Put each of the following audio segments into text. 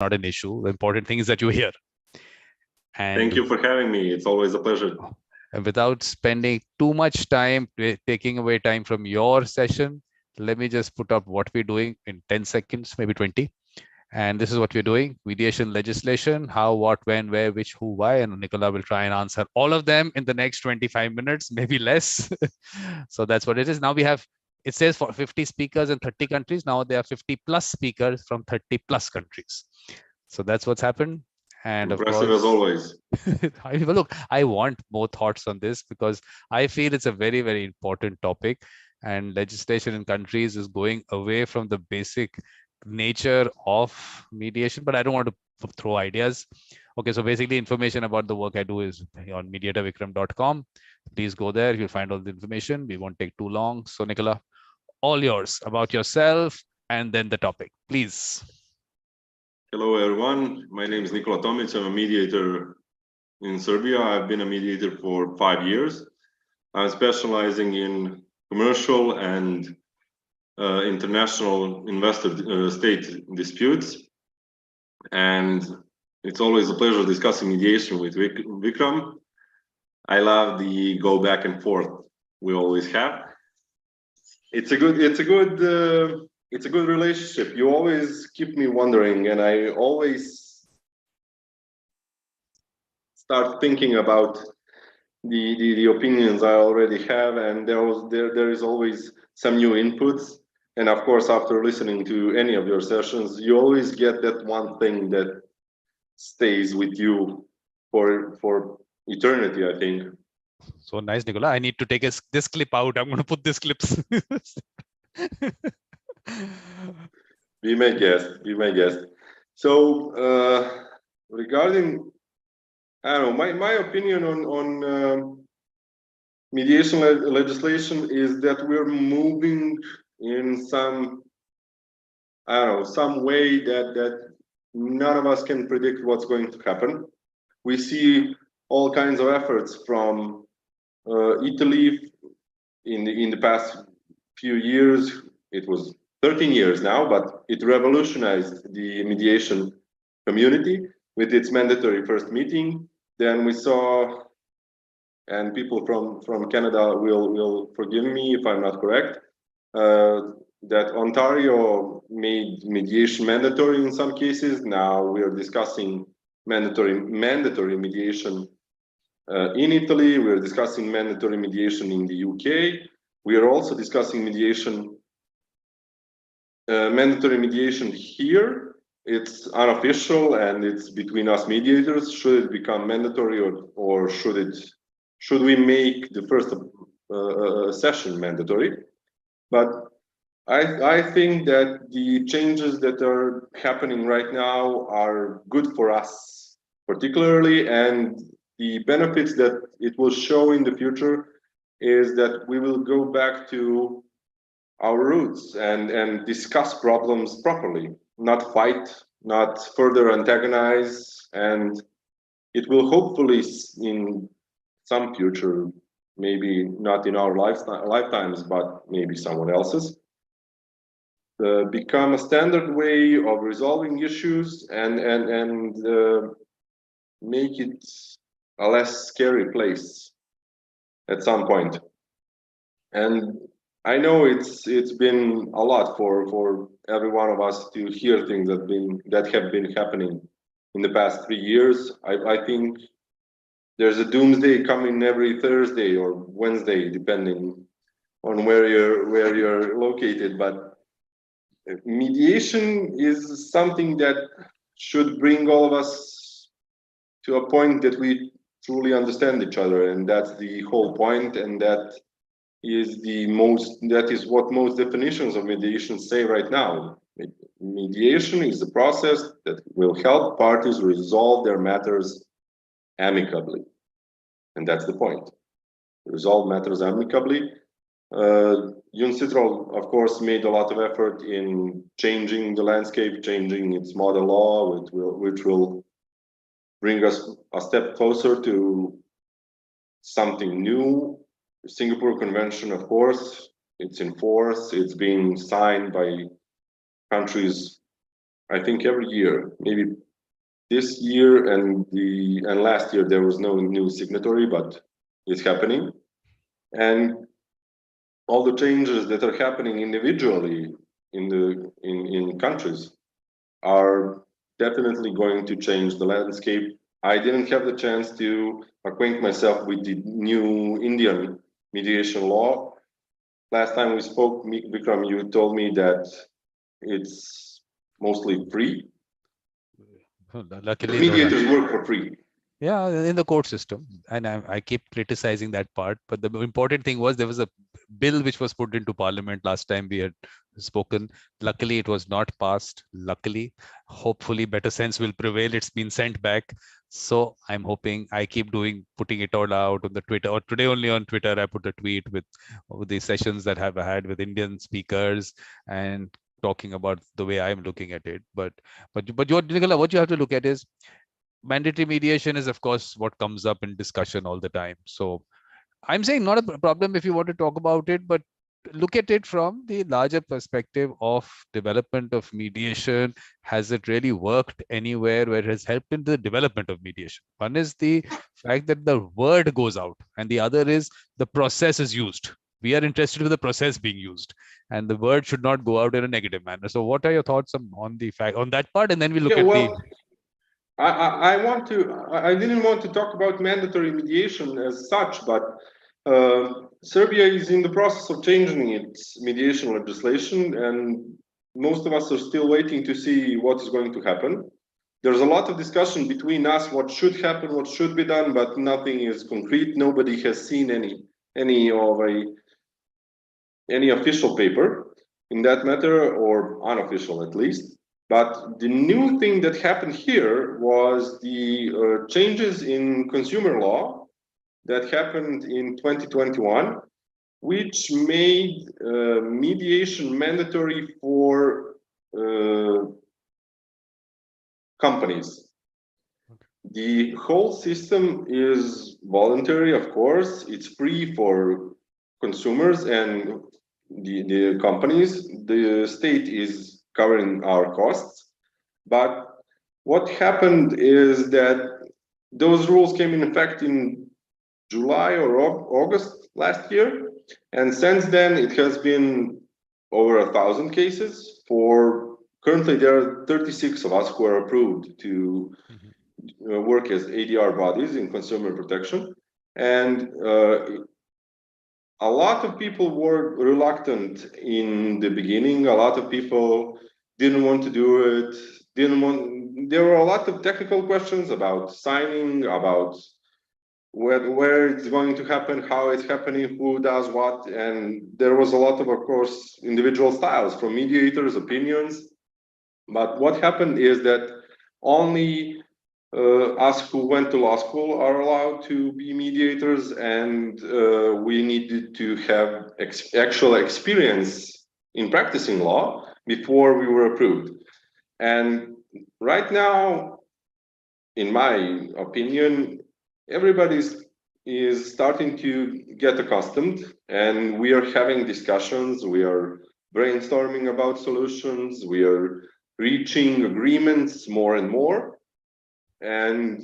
not an issue. The important thing is that you're here. And thank you for having me. It's always a pleasure. And without spending too much time, taking away time from your session, let me just put up what we're doing in 10 seconds, maybe 20. And this is what we're doing: mediation legislation, how, what, when, where, which, who, why. And Nikola will try and answer all of them in the next 25 minutes, maybe less. So that's what it is. Now we have, it says for 50 speakers in 30 countries. Now there are 50 plus speakers from 30 plus countries. So that's what's happened. And impressive of course, as always. Look, I want more thoughts on this because I feel it's a very, very important topic. And legislation in countries is going away from the basic nature of mediation, but I don't want to throw ideas. Okay, so basically information about the work I do is on mediatorvikram.com. Please go there. You'll find all the information. We won't take too long. So Nikola, all yours, about yourself and then the topic, please. Hello, everyone. My name is Nikola Tomić. I'm a mediator in Serbia. I've been a mediator for 5 years. I'm specializing in commercial and international investor state disputes. And it's always a pleasure discussing mediation with Vikram. I love the go back and forth we always have. It's a good relationship. You always keep me wondering, and I always start thinking about the opinions I already have, and there is always some new inputs. And of course, after listening to any of your sessions, you always get that one thing that stays with you for eternity, I think. So nice, Nikola. I need to take this clip out. I'm going to put this clips. We may guess. So regarding, I don't know, my opinion on mediation legislation is that we're moving in some, I don't know, some way that none of us can predict what's going to happen. We see all kinds of efforts from Italy in the past few years. It was 13 years now, but it revolutionized the mediation community with its mandatory first meeting. Then we saw, and people from Canada will forgive me if I'm not correct, that Ontario made mediation mandatory in some cases. Now we are discussing mandatory mediation in Italy. We are discussing mandatory mediation in the UK. We are also discussing mandatory mediation here. It's unofficial and it's between us mediators. Should it become mandatory or should we make the first session mandatory? But I think that the changes that are happening right now are good for us particularly, and the benefits that it will show in the future is that we will go back to our roots and discuss problems properly, not fight, not further antagonize, and it will hopefully in some future, maybe not in our lifetimes, but maybe someone else's, become a standard way of resolving issues and make it a less scary place at some point. And I know it's been a lot for every one of us to hear things that have been happening in the past 3 years. I think there's a doomsday coming every Thursday or Wednesday, depending on where you're located. But mediation is something that should bring all of us to a point that we truly understand each other, and that's the whole point. And that is what most definitions of mediation say right now. Mediation is a process that will help parties resolve their matters amicably, and that's the point. Resolve matters amicably. UNCITRAL, of course, made a lot of effort in changing the landscape, changing its model law, which will bring us a step closer to something new. The Singapore Convention, of course, it's in force. It's being signed by countries I think every year, maybe this year and last year there was no new signatory, but it's happening. And all the changes that are happening individually in countries are definitely going to change the landscape. I didn't have the chance to acquaint myself with the new Indian mediation law. Last time we spoke, Vikram, you told me that it's mostly free. Luckily, Mediators work for free. yeah, in the court system, and I keep criticizing that part. But the important thing was there was a bill which was put into Parliament last time we had spoken. Luckily, it was not passed. Luckily, hopefully, better sense will prevail. It's been sent back, so I'm hoping. I keep putting it all out on the Twitter. Or today only on Twitter, I put a tweet with the sessions that I've had with Indian speakers and talking about the way I'm looking at it. But Nikola, what you have to look at is mandatory mediation is, of course, what comes up in discussion all the time. So I'm saying not a problem if you want to talk about it, but look at it from the larger perspective of development of mediation. Has it really worked anywhere where it has helped in the development of mediation? One is the fact that the word goes out, and the other is the process is used. We are interested with the process being used, and the word should not go out in a negative manner. So what are your thoughts on the fact on that part? And then we look Yeah, at well, the I didn't want to talk about mandatory mediation as such, but Serbia is in the process of changing its mediation legislation, and most of us are still waiting to see what is going to happen. There's a lot of discussion between us what should happen, what should be done, but nothing is concrete. Nobody has seen any official paper in that matter, or unofficial at least. But the new thing that happened here was the changes in consumer law that happened in 2021, which made mediation mandatory for companies. The whole system is voluntary, of course. It's free for consumers and the companies. The state is covering our costs. But what happened is that those rules came in effect in July or August last year. And since then, it has been over 1,000 cases. Currently, there are 36 of us who are approved to work as ADR bodies in consumer protection. And a lot of people were reluctant in the beginning. A lot of people didn't want to do it. There were a lot of technical questions about signing, about where it's going to happen, how it's happening, who does what. And there was a lot of course, individual styles from mediators, opinions. But what happened is that only us who went to law school are allowed to be mediators, and we needed to have actual experience in practicing law before we were approved. And right now, in my opinion, everybody is starting to get accustomed, and we are having discussions, we are brainstorming about solutions, we are reaching agreements more and more. And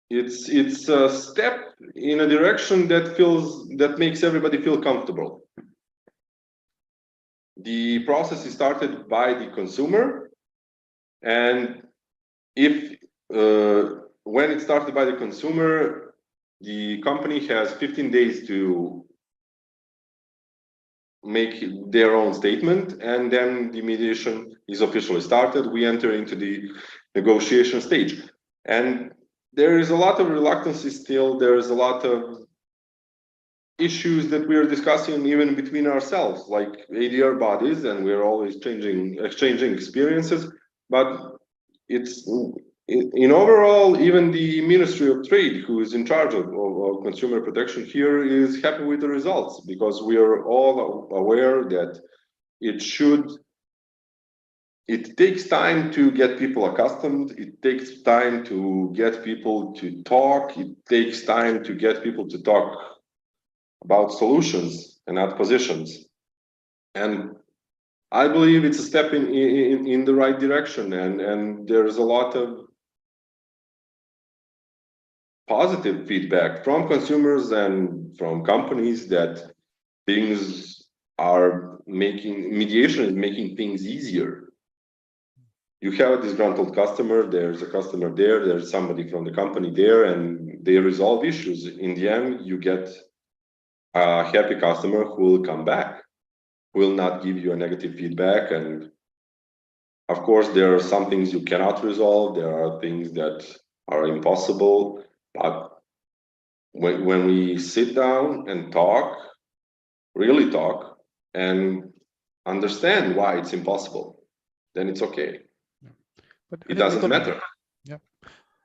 it's a step in a direction that makes everybody feel comfortable. The process is started by the consumer, and if when it's started by the consumer, the company has 15 days to make their own statement, and then the mediation is officially started. We enter into the negotiation stage, and there is a lot of reluctance still. There is a lot of issues that we are discussing even between ourselves, like ADR bodies, and we're always exchanging experiences. But it's in overall, even the Ministry of Trade, who is in charge of consumer protection here, is happy with the results, because we are all aware that it takes time to get people accustomed. It takes time to get people to talk. It takes time to get people to talk about solutions and not positions. And I believe it's a step in the right direction, and there's a lot of positive feedback from consumers and from companies that things are making, mediation is making things easier. You have a disgruntled customer, there's a customer there, there's somebody from the company there, and they resolve issues. In the end, you get a happy customer who will come back, will not give you a negative feedback. And of course, there are some things you cannot resolve. There are things that are impossible. But when we sit down and talk, really talk, and understand why it's impossible, then it's okay. But It doesn't matter. Yeah.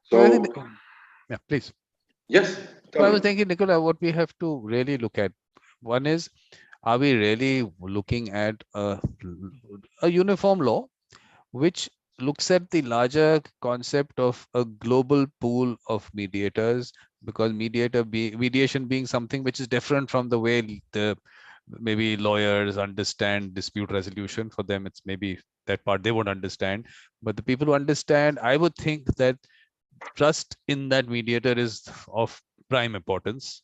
So, yeah, please. yes. So I was thinking, Nikola, what we have to really look at. One is, are we really looking at a uniform law which looks at the larger concept of a global pool of mediators, because mediation being something which is different from the way the maybe lawyers understand dispute resolution. For them, it's maybe that part they won't understand, but the people who understand, I would think that trust in that mediator is of prime importance.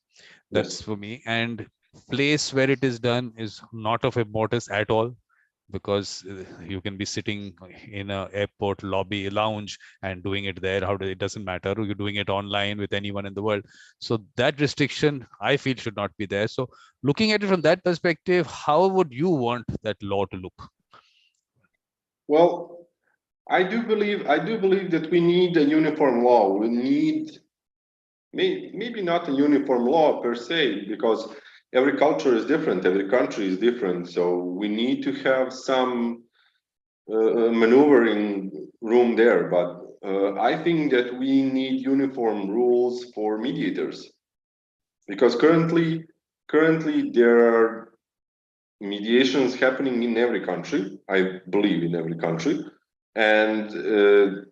That's Yes. for me. And place where it is done is not of importance at all, because you can be sitting in a airport lobby lounge and doing it there. It doesn't matter, you're doing it online with anyone in the world. So that restriction, I feel, should not be there. So looking at it from that perspective, how would you want that law to look? Well, I do believe that we need a uniform law. We need maybe not a uniform law per se, because every culture is different, every country is different. So we need to have some maneuvering room there. But I think that we need uniform rules for mediators, because currently there are mediations happening in every country. I believe in every country, and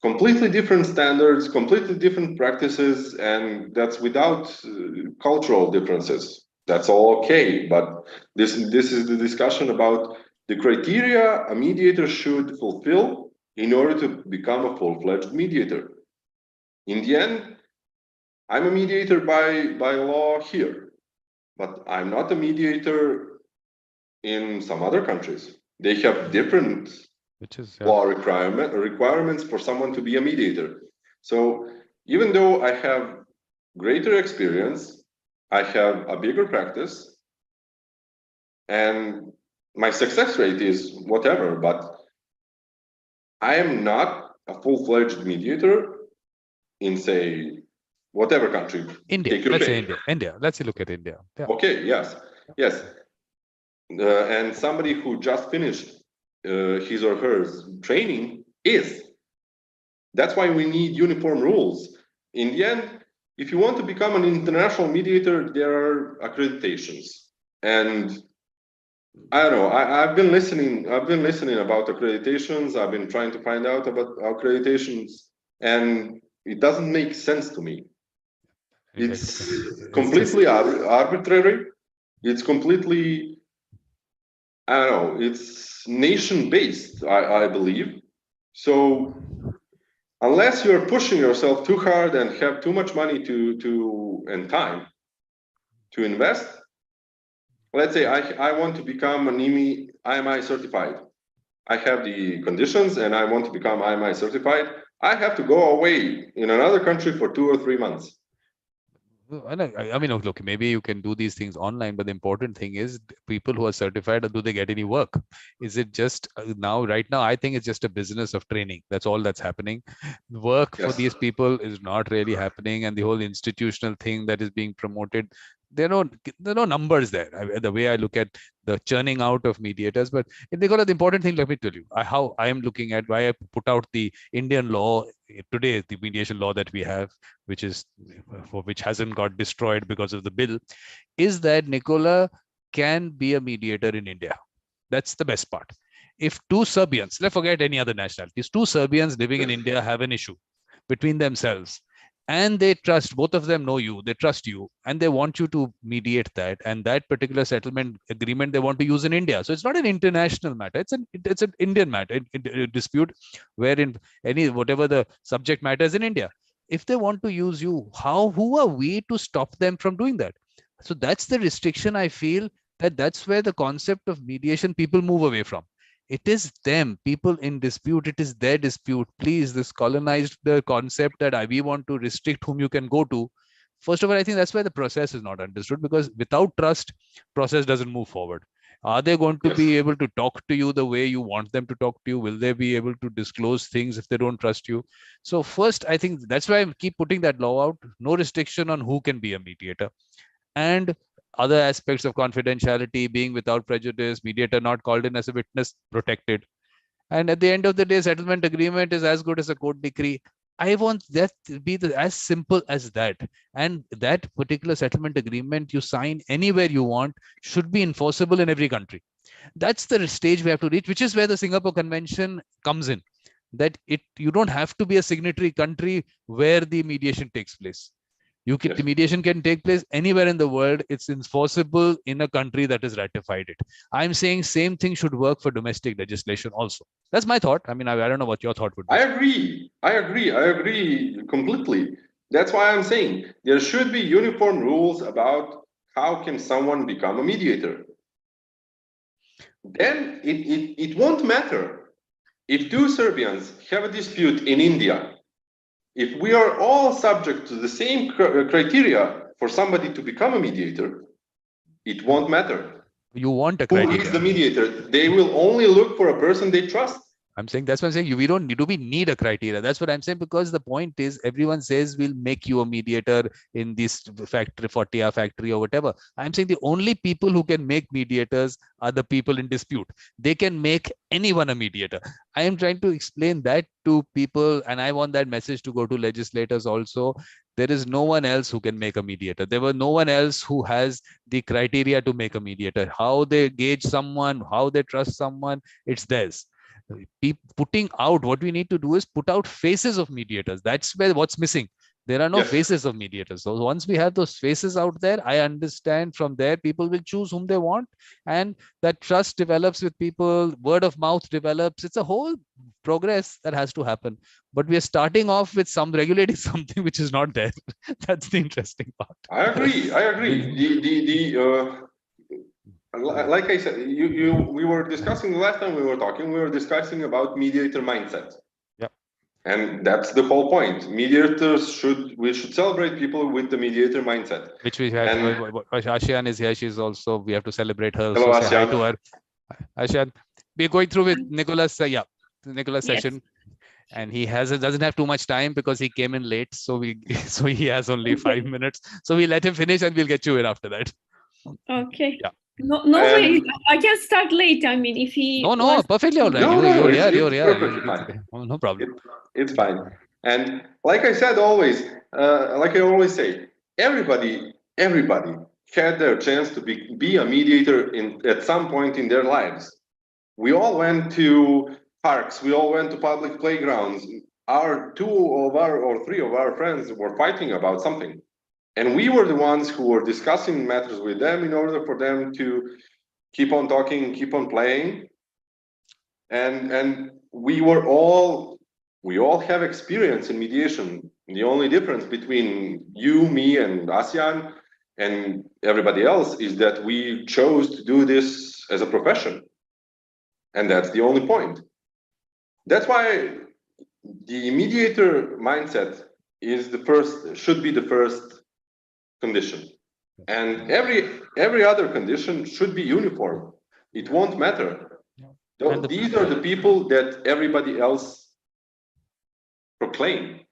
completely different standards, completely different practices, and that's without cultural differences. That's all okay, but this is the discussion about the criteria a mediator should fulfill in order to become a full-fledged mediator. In the end, I'm a mediator by law here, but I'm not a mediator in some other countries. They have different law requirements for someone to be a mediator. So even though I have greater experience, I have a bigger practice, and my success rate is whatever, but I am not a full-fledged mediator in, say, whatever country. India. Let's say India. Let's look at India. Yeah. Okay. Yes. And somebody who just finished his or her training is. That's why we need uniform rules. In the end, if you want to become an international mediator, there are accreditations. And I don't know, I've been listening about accreditations. I've been trying to find out about accreditations, and it doesn't make sense to me. It's completely arbitrary. It's completely, I don't know, it's nation-based, I believe. So unless you're pushing yourself too hard and have too much money and time to invest, let's say I want to become an IMI certified. I have the conditions and I want to become IMI certified. I have to go away in another country for 2 or 3 months. I mean, look, maybe you can do these things online, but the important thing is people who are certified, do they get any work? Is it just right now, I think it's just a business of training. That's all that's happening. Work for these people is not really happening. And the whole institutional thing that is being promoted, there are no numbers there. The way I look at the churning out of mediators, but Nikola, the important thing, let me tell you, how I am looking at why I put out the Indian law today, the mediation law that we have, which hasn't got destroyed because of the bill, is that Nikola can be a mediator in India. That's the best part. If two Serbians, let's forget any other nationalities, two Serbians living in India have an issue between themselves, and they trust, both of them know you, they trust you, and they want you to mediate that, and that particular settlement agreement they want to use in India. So it's not an international matter, it's an Indian matter, dispute wherein any whatever the subject matter is in India. If they want to use you, who are we to stop them from doing that? So that's the restriction. I feel that's where the concept of mediation people move away from. It is them, people in dispute, it is their dispute. Please, this colonized the concept that we want to restrict whom you can go to. First of all, I think that's why the process is not understood, because without trust, process doesn't move forward. Are they going to be able to talk to you the way you want them to talk to you? Will they be able to disclose things if they don't trust you? So first, I think that's why I keep putting that law out. No restriction on who can be a mediator. And other aspects of confidentiality, being without prejudice, mediator not called in as a witness, protected. And at the end of the day, settlement agreement is as good as a court decree. I want that to be as simple as that. And that particular settlement agreement you sign anywhere you want should be enforceable in every country. That's the stage we have to reach, which is where the Singapore Convention comes in. That you don't have to be a signatory country where the mediation takes place. The mediation can take place anywhere in the world. It's enforceable in a country that has ratified it. I'm saying same thing should work for domestic legislation also. That's my thought. I mean, I don't know what your thought would be. I agree completely. That's why I'm saying there should be uniform rules about how can someone become a mediator. Then it won't matter if two Serbians have a dispute in India. If we are all subject to the same criteria for somebody to become a mediator, it won't matter. You want a criteria. Who is the mediator? They will only look for a person they trust. I'm saying that's what I'm saying. We don't need a criteria. That's what I'm saying, because the point is everyone says we'll make you a mediator in this factory, 40-hour factory or whatever. I'm saying the only people who can make mediators are the people in dispute. They can make anyone a mediator. I am trying to explain that to people, and I want that message to go to legislators also. There is no one else who can make a mediator. There was no one else who has the criteria to make a mediator. How they gauge someone, how they trust someone, it's theirs. Putting out, what we need to do is put out faces of mediators. That's where what's missing. There are no faces of mediators. So once we have those faces out there, I understand from there people will choose whom they want, and that trust develops with people, word of mouth develops. It's a whole progress that has to happen. But we are starting off with regulating something which is not there. That's the interesting part. I agree. Like I said, we were discussing the last time we were talking, we were discussing about mediator mindset. Yep. And that's the whole point. Mediators we should celebrate people with the mediator mindset. Which we have. Ashian is here. She's also, we have to celebrate her. Hello, so say hi Ashian. to her. Ashian, we're going through with Nicola's, Nicola's session. And he doesn't have too much time because he came in late. So he has only 5 minutes. So we let him finish and we'll get you in after that. Okay. Yeah. No way. I can start late. I mean, if he. No, perfectly all right. You're fine. No problem. It's fine. And like I said, always, like I always say, everybody had their chance to be a mediator at some point in their lives. We all went to parks. We all went to public playgrounds. Two or three of our friends were fighting about something. And we were the ones who were discussing matters with them in order for them to keep on talking, keep on playing. And we all have experience in mediation. The only difference between you, me, and ASEAN and everybody else is that we chose to do this as a profession. And that's the only point. That's why the mediator mindset should be the first condition, and every other condition should be uniform. It won't matter. These are the people that everybody else proclaim.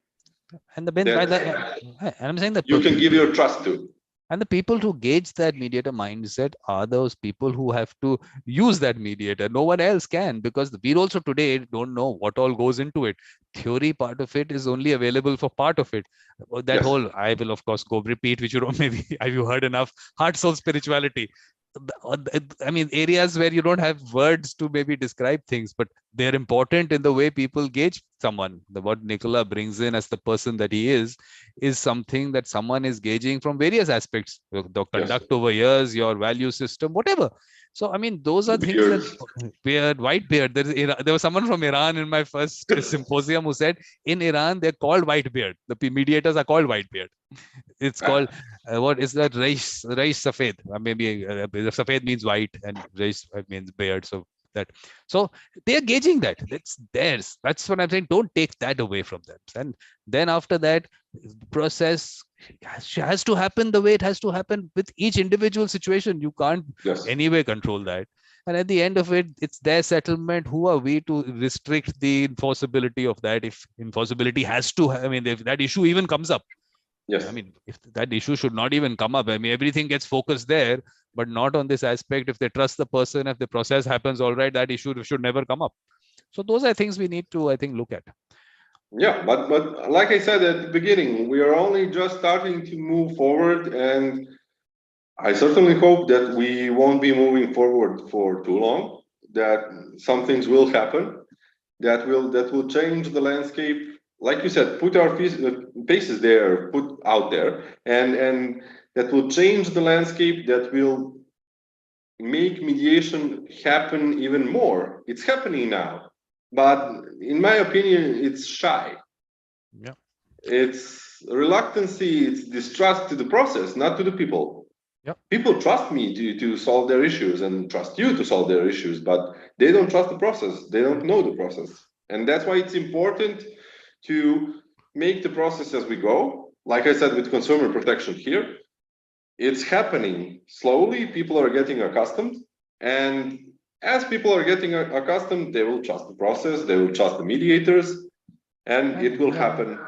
And I'm saying that you can give your trust to. And the people who gauge that mediator mindset are those people who have to use that mediator. No one else can, because we also today don't know what all goes into it. Theory part of it is only available for part of it. That whole, I will of course go repeat, which you don't, maybe have you heard enough, heart, soul, spirituality. I mean, areas where you don't have words to maybe describe things, but they're important in the way people gauge someone. What Nikola brings in as the person that he is something that someone is gauging from various aspects, the conduct over years, your value system, whatever. So, I mean, those are things that beard, white beard. There was someone from Iran in my first symposium who said in Iran, they're called white beard. The mediators are called white beard. It's called what is that? Reish Safed. Maybe Safed means white and Reish means beard. So they are gauging that. That's theirs. That's what I'm saying. Don't take that away from them. And then after that, the process has to happen the way it has to happen with each individual situation. You can't anyway control that. And at the end of it, it's their settlement. Who are we to restrict the enforceability of that? If enforceability has to, I mean, if that issue even comes up, I mean, if that issue should not even come up, I mean, everything gets focused there, but not on this aspect. If they trust the person, if the process happens all right, that issue should never come up. So those are things we need to, I think, look at. Yeah, but like I said at the beginning, we are only just starting to move forward, and I certainly hope that we won't be moving forward for too long, that some things will happen that will change the landscape. Like you said, put our faces there, put out there, and that will change the landscape, that will make mediation happen even more. It's happening now, but in my opinion, it's shy. Yeah. It's reluctancy, it's distrust to the process, not to the people. Yep. People trust me to solve their issues and trust you to solve their issues, but they don't trust the process. They don't know the process. And that's why it's important to make the process as we go. Like I said, with consumer protection here, it's happening slowly. People are getting accustomed. And as people are getting accustomed, they will trust the process, they will trust the mediators, and it will happen.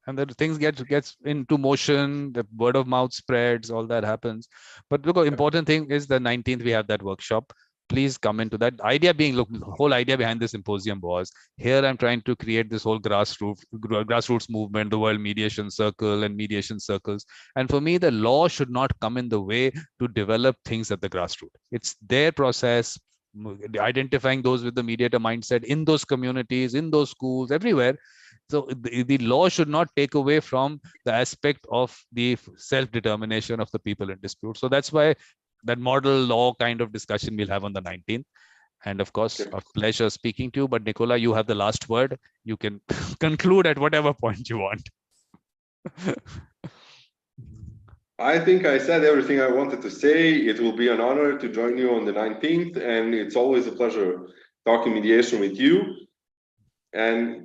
And the things gets into motion, the word of mouth spreads, all that happens. But look, important thing is the 19th, we have that workshop. Please come into that. Idea being, look, the whole idea behind the symposium was, here I'm trying to create this whole grassroots movement, the World Mediation Circle and mediation circles. And for me, the law should not come in the way to develop things at the grassroots. It's their process, identifying those with the mediator mindset in those communities, in those schools, everywhere. So the law should not take away from the aspect of the self-determination of the people in dispute. So that's why that model law kind of discussion we'll have on the 19th. And of course, a pleasure speaking to you. But Nikola, you have the last word. You can conclude at whatever point you want. I think I said everything I wanted to say. It will be an honor to join you on the 19th. And it's always a pleasure talking mediation with you. And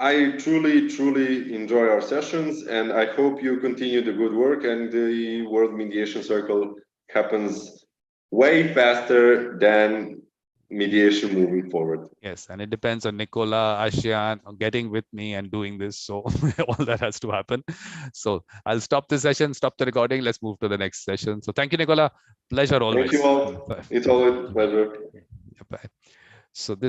I truly enjoy our sessions, and I hope you continue the good work and the World Mediation Circle happens way faster than mediation moving forward. Yes, and it depends on Nikola, Ashian, getting with me and doing this. So all that has to happen. So I'll stop this session, stop the recording. Let's move to the next session. So thank you, Nikola. Pleasure always. Thank you all. It's always a pleasure. Bye. So this